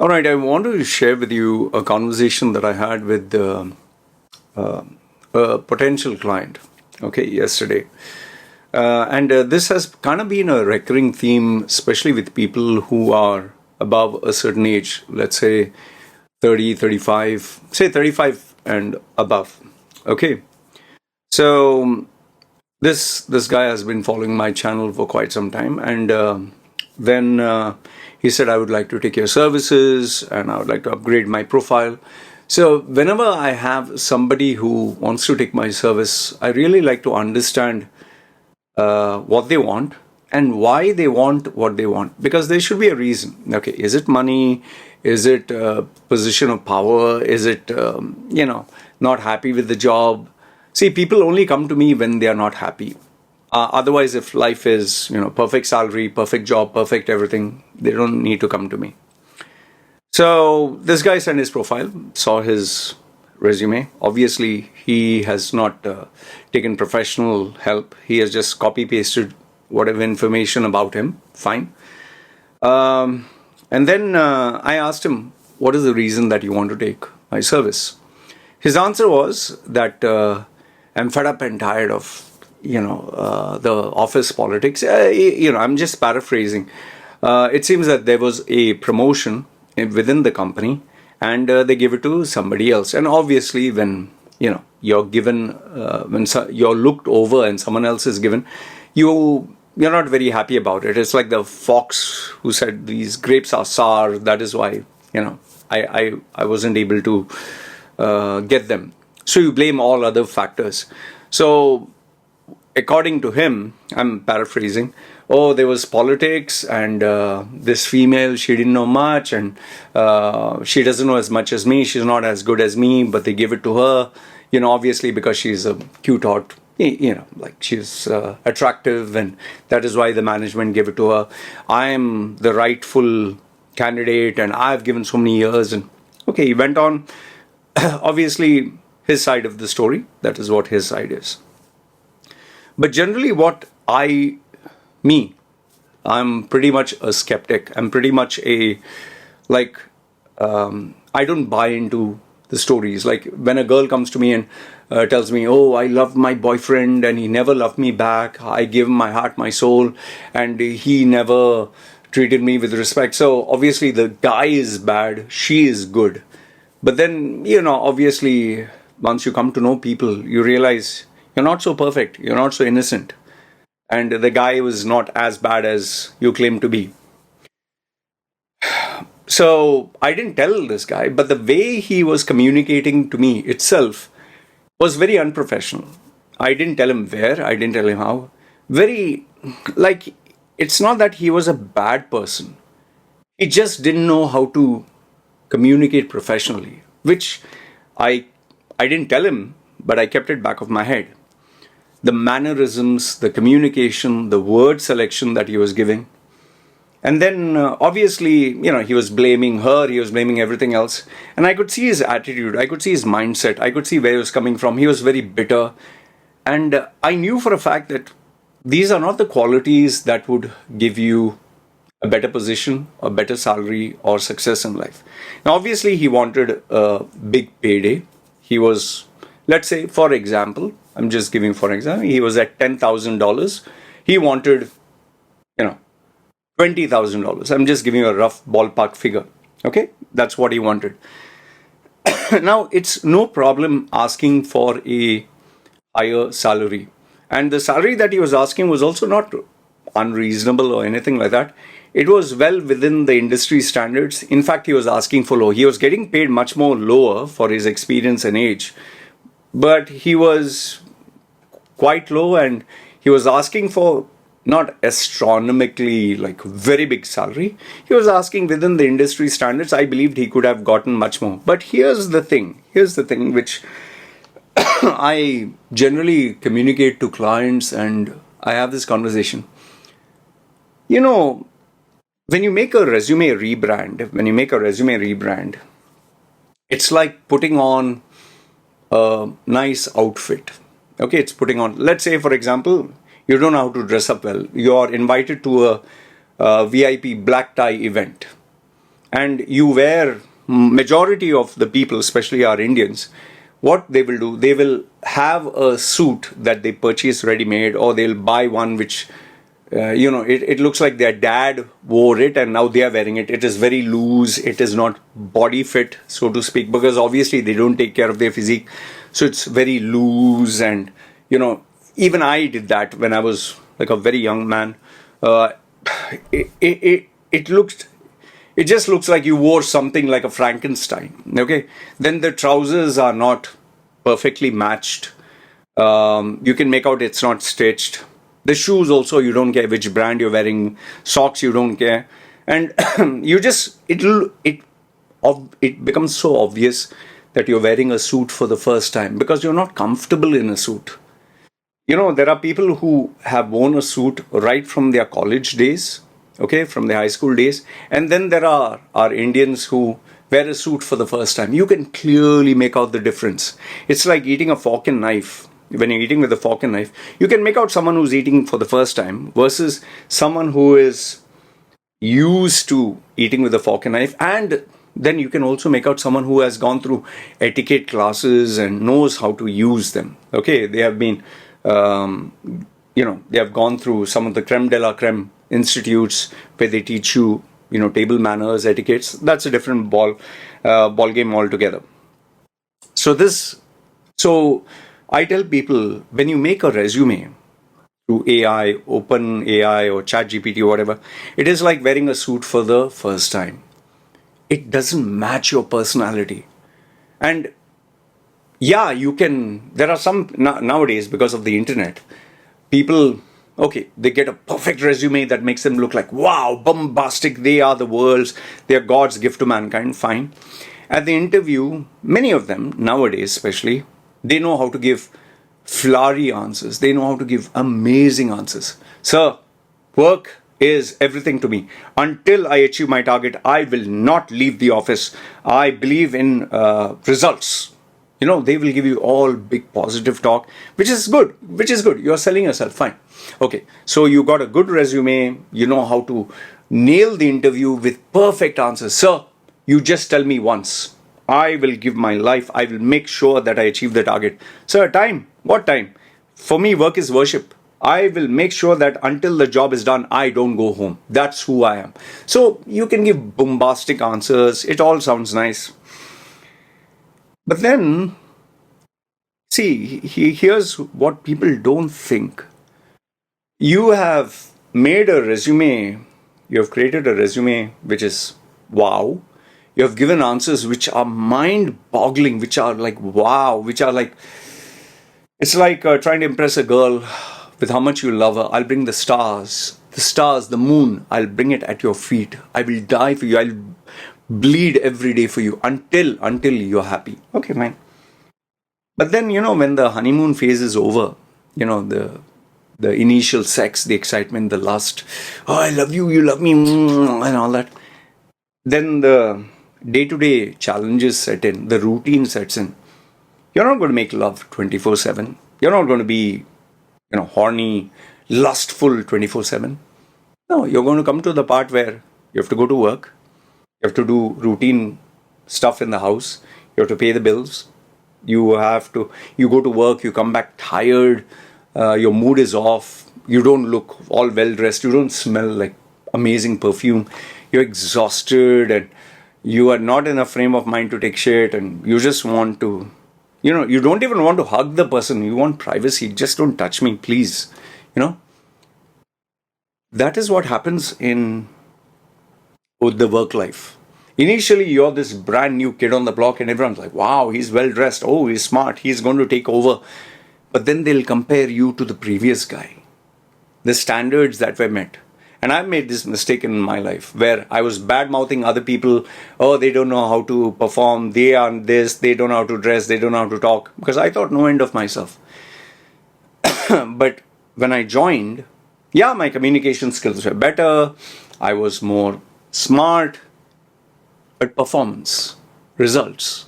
All right, I want to share with you a conversation that I had with uh, a potential client, okay, yesterday. And this has kind of been a recurring theme, especially with people who are above a certain age, let's say 30, 35, say 35 and above. Okay. So this guy has been following my channel for quite some time, and then he said, I would like to take your services and I would like to upgrade my profile. So whenever I have somebody who wants to take my service, I really like to understand what they want and why they want what they want, because there should be a reason. Okay, is it money? Is it a position of power? Is it not happy with the job? See, people only come to me when they are not happy. Otherwise, if life is perfect salary, perfect job, perfect everything, they don't need to come to me. So this guy sent his profile, saw his resume. Obviously, he has not taken professional help. He has just copy pasted whatever information about him. Fine. And then I asked him, what is the reason that you want to take my service? His answer was that I'm fed up and tired of the office politics. I'm just paraphrasing. It seems that there was a promotion within the company, and they give it to somebody else. And obviously, when you're given, you're looked over and someone else is given, you're not very happy about it. It's like the fox who said these grapes are sour. That is why I wasn't able to get them. So you blame all other factors. So according to him, I'm paraphrasing, oh, there was politics, and this female, she didn't know much, and she doesn't know as much as me, she's not as good as me, but they give it to her, obviously because she's a cute hot, like she's attractive, and that is why the management gave it to her. I am the rightful candidate, and I've given so many years. And okay, he went on. Obviously, his side of the story, that is what his side is. But generally I'm pretty much a skeptic. I'm pretty much I don't buy into the stories. Like when a girl comes to me and tells me, oh, I love my boyfriend and he never loved me back. I gave him my heart, my soul, and he never treated me with respect. So obviously the guy is bad, she is good. But then, obviously, once you come to know people, you realize you're not so perfect, you're not so innocent. And the guy was not as bad as you claim to be. So I didn't tell this guy, but the way he was communicating to me itself was very unprofessional. I didn't tell him where, I didn't tell him how. It's not that he was a bad person. He just didn't know how to communicate professionally, which I didn't tell him, but I kept it back of my head. The mannerisms, the communication, the word selection that he was giving. And then obviously, he was blaming her, he was blaming everything else. And I could see his attitude, I could see his mindset, I could see where he was coming from. He was very bitter. And I knew for a fact that these are not the qualities that would give you a better position, a better salary, or success in life. Now, obviously, he wanted a big payday. He was, let's say, for example, I'm just giving for example, he was at $10,000. He wanted, $20,000. I'm just giving you a rough ballpark figure. Okay, that's what he wanted. Now, it's no problem asking for a higher salary. And the salary that he was asking was also not unreasonable or anything like that. It was well within the industry standards. In fact, he was asking for low. He was getting paid much more lower for his experience and age. But he was quite low, and he was asking for not astronomically like very big salary. He was asking within the industry standards. I believed he could have gotten much more. But here's the thing which I generally communicate to clients, and I have this conversation. When you make a resume rebrand, it's like putting on a nice outfit. Okay, it's putting on, let's say, for example, you don't know how to dress up well. You're invited to a VIP black tie event. and you wear, majority of the people, especially our Indians, what they will do, they will have a suit that they purchase ready made, or they'll buy one which it looks like their dad wore it and now they are wearing it. It is very loose, it is not body fit, so to speak, because obviously they don't take care of their physique, so it's very loose. And even I did that when I was like a very young man. uh, it looked, it just looks like you wore something like a Frankenstein. Okay, then the trousers are not perfectly matched. You can make out it's not stitched. The shoes also, you don't care which brand you're wearing. Socks, you don't care. And you just, it becomes so obvious that you're wearing a suit for the first time because you're not comfortable in a suit. There are people who have worn a suit right from their college days, okay, from their high school days. And then there are our Indians who wear a suit for the first time. You can clearly make out the difference. It's like eating a fork and knife. When you're eating with a fork and knife, you can make out someone who's eating for the first time versus someone who is used to eating with a fork and knife. And then you can also make out someone who has gone through etiquette classes and knows how to use them. Okay, they have been, they have gone through some of the creme de la creme institutes where they teach you, table manners, etiquettes. That's a different ball game altogether. So I tell people, when you make a resume through AI, Open AI or Chat GPT or whatever, it is like wearing a suit for the first time. It doesn't match your personality. And yeah, there are some, nowadays, because of the internet, people, okay, they get a perfect resume that makes them look like, wow, bombastic, they are the world's, they are God's gift to mankind, fine. At the interview, many of them, nowadays especially, they know how to give flowery answers. They know how to give amazing answers. Sir, work is everything to me. Until I achieve my target, I will not leave the office. I believe in results. They will give you all big positive talk, which is good. You're selling yourself, fine. Okay, so you got a good resume. You know how to nail the interview with perfect answers. Sir, you just tell me once. I will give my life. I will make sure that I achieve the target. Sir, time? What time? For me, work is worship. I will make sure that until the job is done, I don't go home. That's who I am. So you can give bombastic answers. It all sounds nice. But then, see, here's what people don't think. You have made a resume. You have created a resume which is wow. You have given answers which are mind-boggling, which are like wow, which are like, it's like trying to impress a girl with how much you love her. I'll bring the stars, the moon, I'll bring it at your feet. I will die for you. I'll bleed every day for you until you're happy. Okay, fine. But then, when the honeymoon phase is over, the initial sex, the excitement, the lust, oh, I love you, you love me, and all that. Then the day-to-day challenges set in, the routine sets in. You're not going to make love 24/7. You're not going to be, horny, lustful 24/7. No, you're going to come to the part where you have to go to work. You have to do routine stuff in the house. You have to pay the bills. You go to work, you come back tired. Your mood is off. You don't look all well dressed. You don't smell like amazing perfume. You're exhausted and you are not in a frame of mind to take shit, and you just want to, you don't even want to hug the person. You want privacy. Just don't touch me, please. That is what happens in the work life. Initially, you're this brand new kid on the block and everyone's like, wow, he's well dressed. Oh, he's smart. He's going to take over. But then they'll compare you to the previous guy. The standards that were met. And I've made this mistake in my life where I was bad-mouthing other people. Oh, they don't know how to perform. They aren't this. They don't know how to dress. They don't know how to talk. Because I thought no end of myself. But when I joined, yeah, my communication skills were better. I was more smart. But performance, results.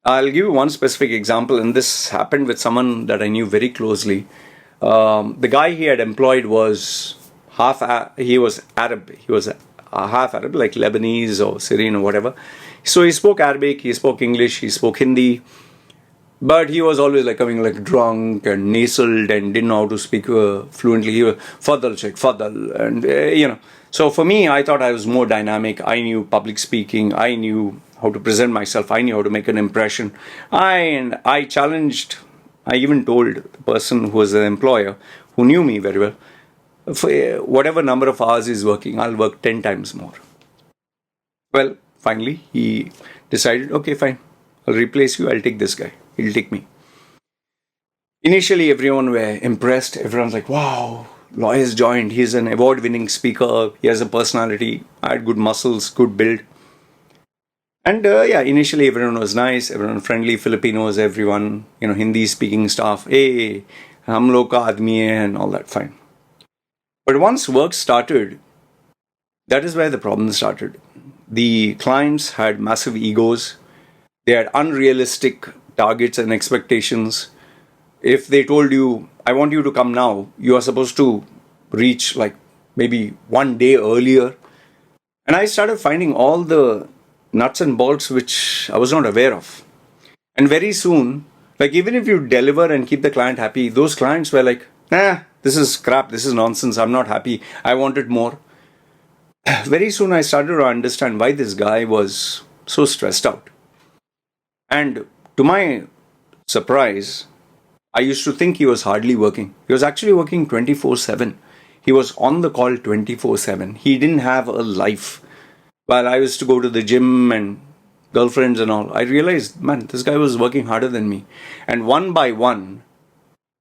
I'll give you one specific example, and this happened with someone that I knew very closely. The guy he had employed was he was Arab. He was half Arab, like Lebanese or Syrian or whatever. So he spoke Arabic, he spoke English, he spoke Hindi. But he was always like coming like drunk and nasaled and didn't know how to speak fluently. He was Fadal Sheikh, Fadal. And, So for me, I thought I was more dynamic. I knew public speaking. I knew how to present myself. I knew how to make an impression. I challenged, I even told the person who was the employer, who knew me very well, for whatever number of hours he's working, I'll work 10 times more. Well, finally, he decided, okay, fine. I'll replace you. I'll take this guy. He'll take me. Initially, everyone were impressed. Everyone's like, wow, Loy has joined. He's an award-winning speaker. He has a personality. I had good muscles, good build. And initially everyone was nice. Everyone friendly. Filipinos, everyone, Hindi-speaking staff. Hey, hum log ka aadmi hai and all that. Fine. But once work started, that is where the problem started. The clients had massive egos. They had unrealistic targets and expectations. If they told you, I want you to come now, you are supposed to reach like maybe one day earlier. And I started finding all the nuts and bolts which I was not aware of. And very soon, like even if you deliver and keep the client happy, those clients were like, this is crap, this is nonsense, I'm not happy, I wanted more. Very soon I started to understand why this guy was so stressed out. And to my surprise, I used to think he was hardly working. He was actually working 24/7. He was on the call 24/7. He didn't have a life. While I used to go to the gym and girlfriends and all, I realized, man, this guy was working harder than me. And one by one,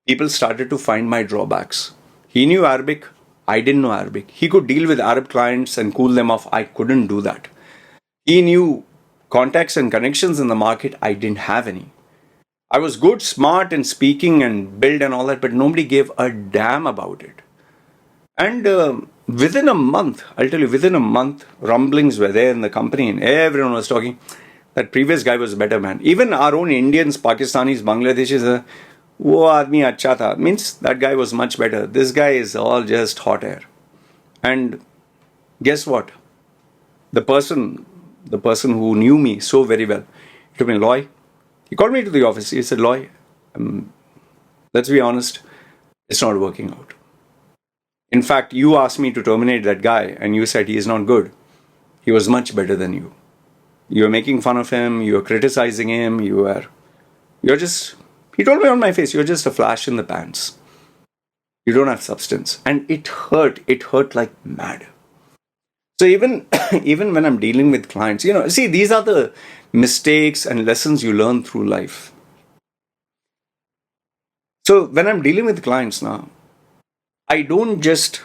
people started to find my drawbacks. He knew Arabic. I didn't know Arabic. He could deal with Arab clients and cool them off. I couldn't do that. He knew contacts and connections in the market. I didn't have any. I was good, smart in speaking and build and all that, but nobody gave a damn about it. And within a month, I'll tell you, within a month, rumblings were there in the company and everyone was talking. That previous guy was a better man. Even our own Indians, Pakistanis, Bangladeshis, wo aadmi acha tha, means that guy was much better. This guy is all just hot air. And guess what? The person who knew me so very well, he told me, Loy, he called me to the office. He said, Loy, let's be honest, it's not working out. In fact, you asked me to terminate that guy and you said he is not good. He was much better than you. You're making fun of him, you're criticizing him, he told me on my face, you're just a flash in the pants. You don't have substance. And it hurt like mad. So even when I'm dealing with clients, see, these are the mistakes and lessons you learn through life. So when I'm dealing with clients now, I don't just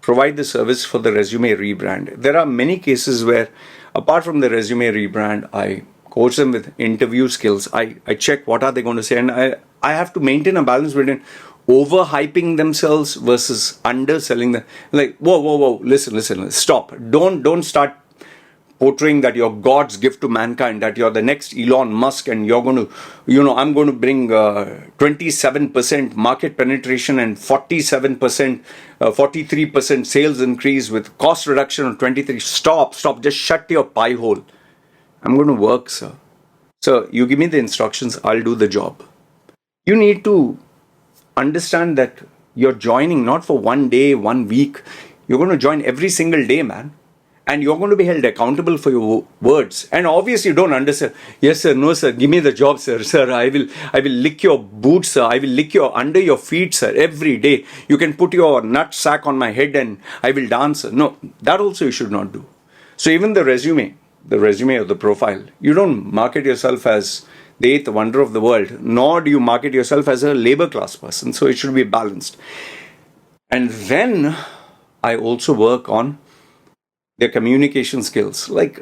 provide the service for the resume rebrand. There are many cases where, apart from the resume rebrand, I coach them with interview skills. I check what are they going to say, and I have to maintain a balance between overhyping themselves versus underselling them. Like, whoa, listen, stop. Don't start portraying that you're God's gift to mankind, that you're the next Elon Musk and you're going to, I'm going to bring 27% market penetration and 43% sales increase with cost reduction of 23. Stop, just shut your pie hole. I'm going to work, sir. So you give me the instructions, I'll do the job. You need to understand that you're joining not for 1 day, 1 week. You're going to join every single day, man. And you're going to be held accountable for your words. And obviously you don't understand. Yes, sir. No, sir. Give me the job, sir. Sir, I will lick your boots, sir. I will lick under your feet, sir, every day. You can put your nut sack on my head and I will dance, sir. No, that also you should not do. So even the resume or the profile, you don't market yourself as the eighth wonder of the world, nor do you market yourself as a labor class person. So it should be balanced. And then I also work on their communication skills, like,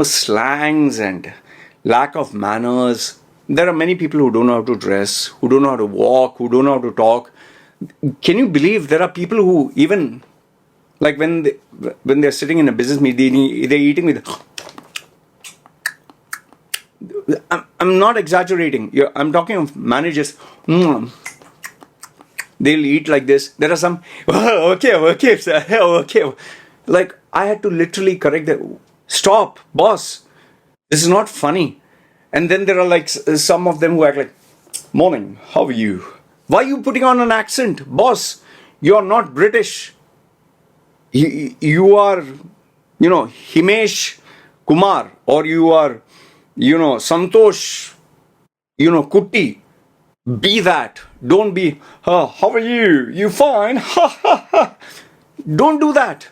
slangs and lack of manners. There are many people who don't know how to dress, who don't know how to walk, who don't know how to talk. Can you believe there are people who even, like when they're sitting in a business meeting, they're eating with, I'm not exaggerating. I'm talking of managers. They'll eat like this. There are some, okay, sir, okay. Like, I had to literally correct them. Stop, boss. This is not funny. And then there are like some of them who act like, morning, how are you? Why are you putting on an accent? Boss, you're not British. You are, Himesh Kumar, or you are, Santosh, Kutti. Be that. Don't be, how are you? You fine? Ha ha ha. Don't do that.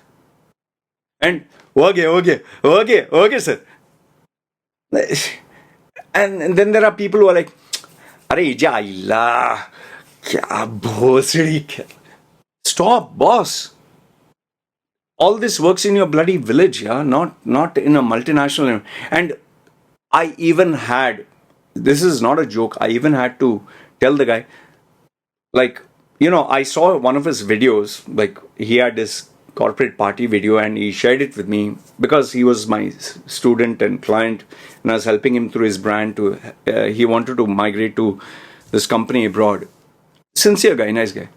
And, okay, sir. And then there are people who are like, Arey jaila, kya bhosdi kya. Stop, boss. All this works in your bloody village, yeah, not in a multinational. And I even had, this is not a joke, I even had to tell the guy, like, I saw one of his videos, like he had this corporate party video and he shared it with me because he was my student and client and I was helping him through his brand to, he wanted to migrate to this company abroad. Sincere guy, nice guy.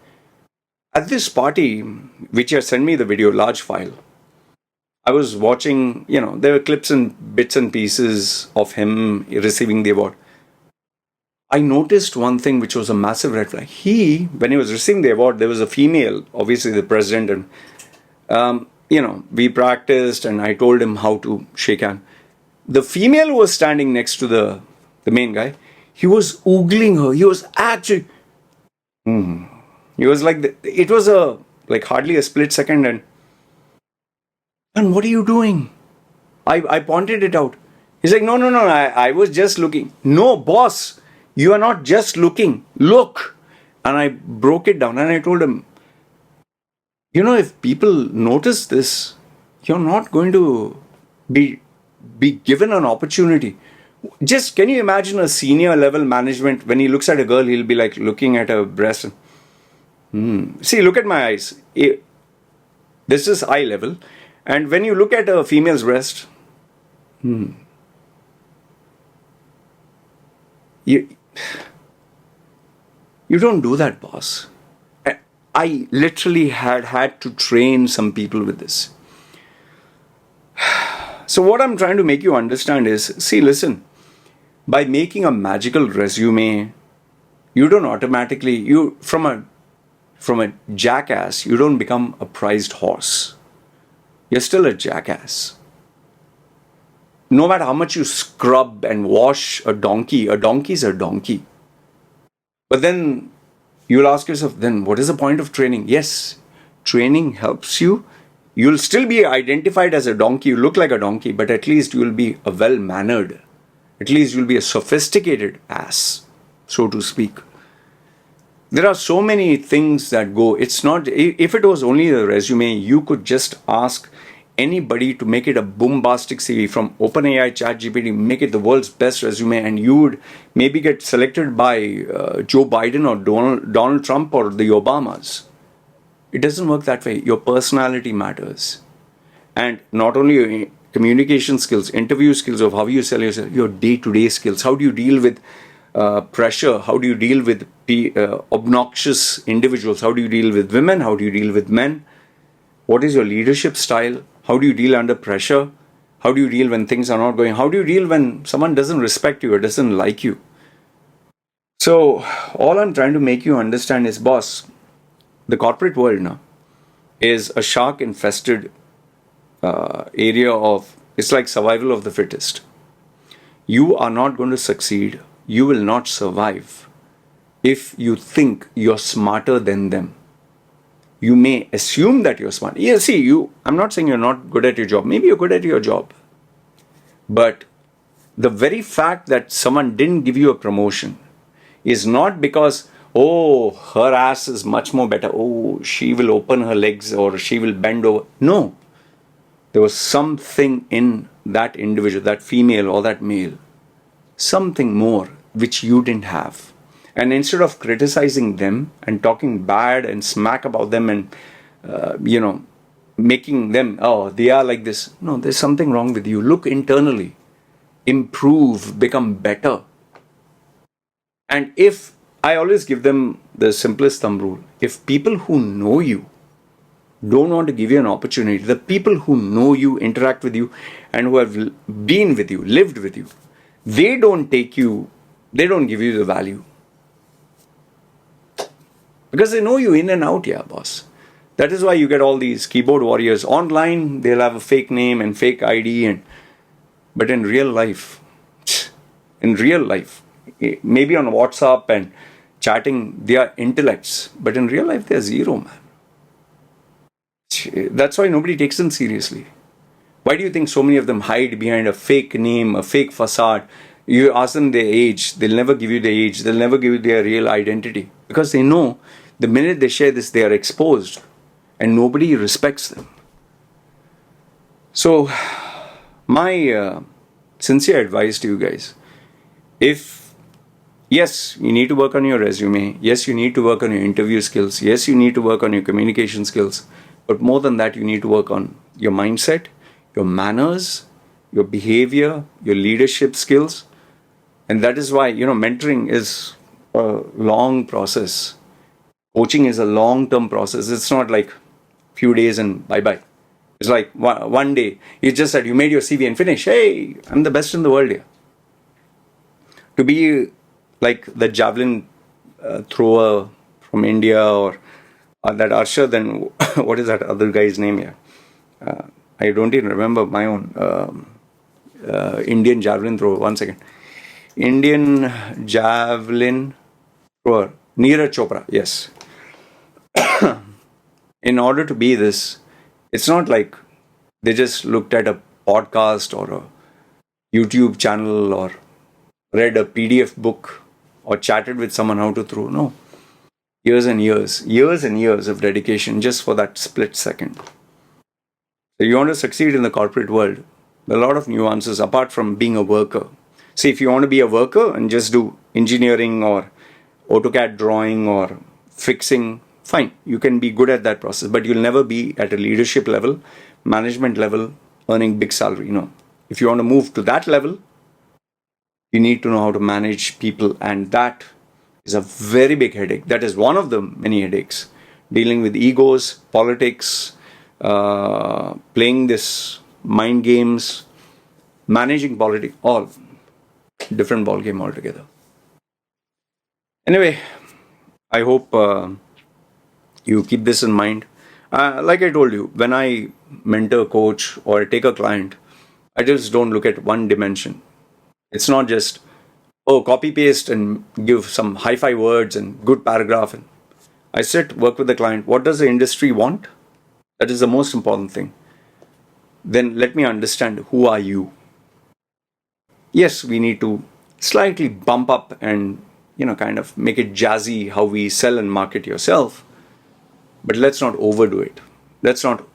At this party, which he had sent me the video, large file, I was watching, there were clips and bits and pieces of him receiving the award. I noticed one thing which was a massive red flag. When he was receiving the award, there was a female, obviously the president, and, we practiced and I told him how to shake hand. The female who was standing next to the main guy, he was oogling her. He was actually, he was like, it was like hardly a split second and what are you doing? I pointed it out. He's like, no, I was just looking. No, boss, you are not just looking. Look. And I broke it down and I told him, if people notice this, you're not going to be given an opportunity. Just, can you imagine a senior level management, when he looks at a girl, he'll be like looking at her breast. See, look at my eyes. This is eye level. And when you look at a female's breast, you don't do that, boss. I literally had to train some people with this. So what I'm trying to make you understand is, see, listen, by making a magical resume, you don't automatically, from a jackass, you don't become a prized horse. You're still a jackass. No matter how much you scrub and wash a donkey's a donkey. But then you'll ask yourself, then what is the point of training? Yes, training helps you. You'll still be identified as a donkey. You look like a donkey, but at least you'll be a well-mannered. At least you'll be a sophisticated ass, so to speak. There are so many things that go. It's not, if it was only the resume, you could just ask anybody to make it a bombastic CV from OpenAI, ChatGPT, make it the world's best resume, and you would maybe get selected by Joe Biden or Donald Trump or the Obamas. It doesn't work that way. Your personality matters. And not only your communication skills, interview skills of how you sell yourself, your day-to-day skills. How do you deal with pressure? How do you deal with obnoxious individuals? How do you deal with women? How do you deal with men? What is your leadership style? How do you deal under pressure? How do you deal when things are not going? How do you deal when someone doesn't respect you or doesn't like you? So all I'm trying to make you understand is, boss, the corporate world now is a shark-infested area of, it's like survival of the fittest. You are not going to succeed. You will not survive if you think you're smarter than them. You may assume that you're smart. Yeah, see, I'm not saying you're not good at your job. Maybe you're good at your job. But the very fact that someone didn't give you a promotion is not because, oh, her ass is much more better. Oh, she will open her legs or she will bend over. No. There was something in that individual, that female or that male, something more which you didn't have. And instead of criticizing them and talking bad and smack about them and, making them, oh, they are like this. No, there's something wrong with you. Look internally. Improve, become better. And if, I always give them the simplest thumb rule. If people who know you don't want to give you an opportunity. The people who know you, interact with you, and who have been with you, lived with you, they don't give you the value. Because they know you in and out, yeah, boss. That is why you get all these keyboard warriors. Online, they'll have a fake name and fake ID, but in real life, maybe on WhatsApp and chatting, they are intellects, but in real life, they're zero, man. That's why nobody takes them seriously. Why do you think so many of them hide behind a fake name, a fake facade? You ask them their age, they'll never give you their age, they'll never give you their real identity. Because they know the minute they share this, they are exposed and nobody respects them. So, my sincere advice to you guys, yes, you need to work on your resume. Yes, you need to work on your interview skills. Yes, you need to work on your communication skills. But more than that, you need to work on your mindset, your manners, your behavior, your leadership skills. And that is why, mentoring is a long process. Coaching is a long-term process. It's not like a few days and bye-bye. It's like one day. It's just that you made your CV and finish. Hey, I'm the best in the world here. To be like the javelin thrower from India or that Arsha, then what is that other guy's name here? I don't even remember my own Indian javelin thrower. One second. Indian javelin thrower. Neeraj Chopra, yes. In order to be this, it's not like they just looked at a podcast or a YouTube channel or read a PDF book or chatted with someone how to throw. No. Years and years of dedication just for that split second. So you want to succeed in the corporate world, there are a lot of nuances apart from being a worker. See, if you want to be a worker and just do engineering or AutoCAD drawing or fixing, fine, you can be good at that process, but you'll never be at a leadership level, management level, earning big salary. No. If you want to move to that level, you need to know how to manage people, and that is a very big headache. That is one of the many headaches. Dealing with egos, politics, playing this mind games, managing politics, all different ball game altogether. Anyway, I hope you keep this in mind. Like I told you, when I mentor, coach, or take a client, I just don't look at one dimension. It's not just, copy paste and give some hi-fi words and good paragraph. And I sit, work with the client. What does the industry want? That is the most important thing. Then let me understand, who are you? Yes, we need to slightly bump up and, kind of make it jazzy how we sell and market yourself. But let's not overdo it. Let's not,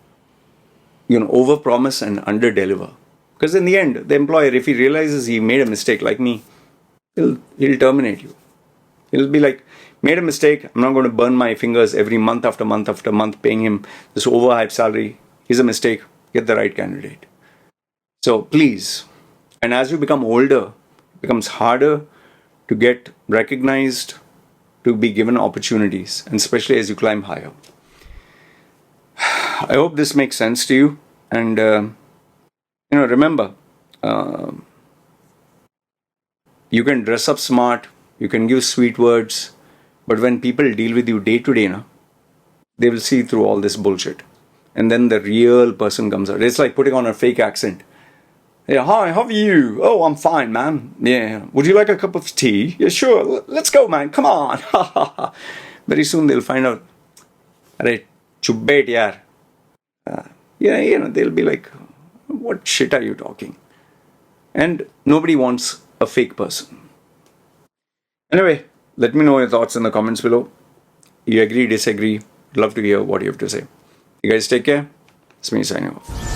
overpromise and underdeliver. Because in the end, the employer, if he realizes he made a mistake like me, he'll terminate you. He'll be like, made a mistake, I'm not going to burn my fingers every month after month after month paying him this overhyped salary. He's a mistake. Get the right candidate. So please, and as you become older, it becomes harder to get recognized, to be given opportunities, and especially as you climb higher. I hope this makes sense to you. And, remember, you can dress up smart, you can give sweet words, but when people deal with you day to day, they will see through all this bullshit. And then the real person comes out. It's like putting on a fake accent. Yeah, hi, how are you? Oh, I'm fine, man. Yeah, would you like a cup of tea? Yeah, sure. Let's go, man. Come on. Very soon they'll find out. Arey, chubbet yaar. They'll be like, what shit are you talking? And nobody wants a fake person. Anyway, let me know your thoughts in the comments below. You agree, disagree? I'd love to hear what you have to say. You guys take care. It's me signing off.